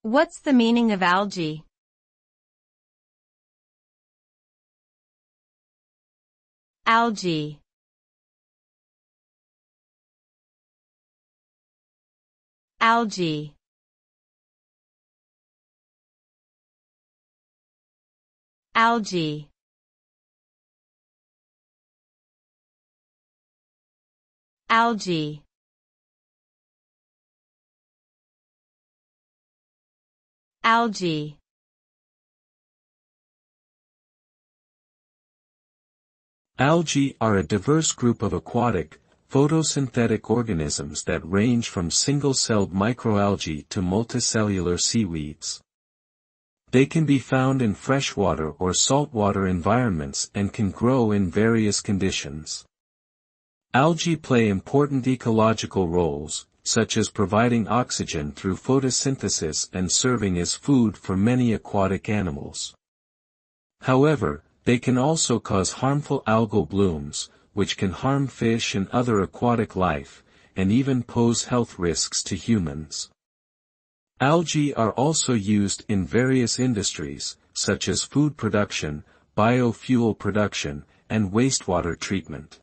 What's the meaning of algae? Algae. Algae. Algae. Algae. Algae. Algae are a diverse group of aquatic, photosynthetic organisms that range from single-celled microalgae to multicellular seaweeds. They can be found in freshwater or saltwater environments and can grow in various conditions. Algae play important ecological roles, such as providing oxygen through photosynthesis and serving as food for many aquatic animals. However, they can also cause harmful algal blooms, which can harm fish and other aquatic life, and even pose health risks to humans. Algae are also used in various industries, such as food production, biofuel production, and wastewater treatment.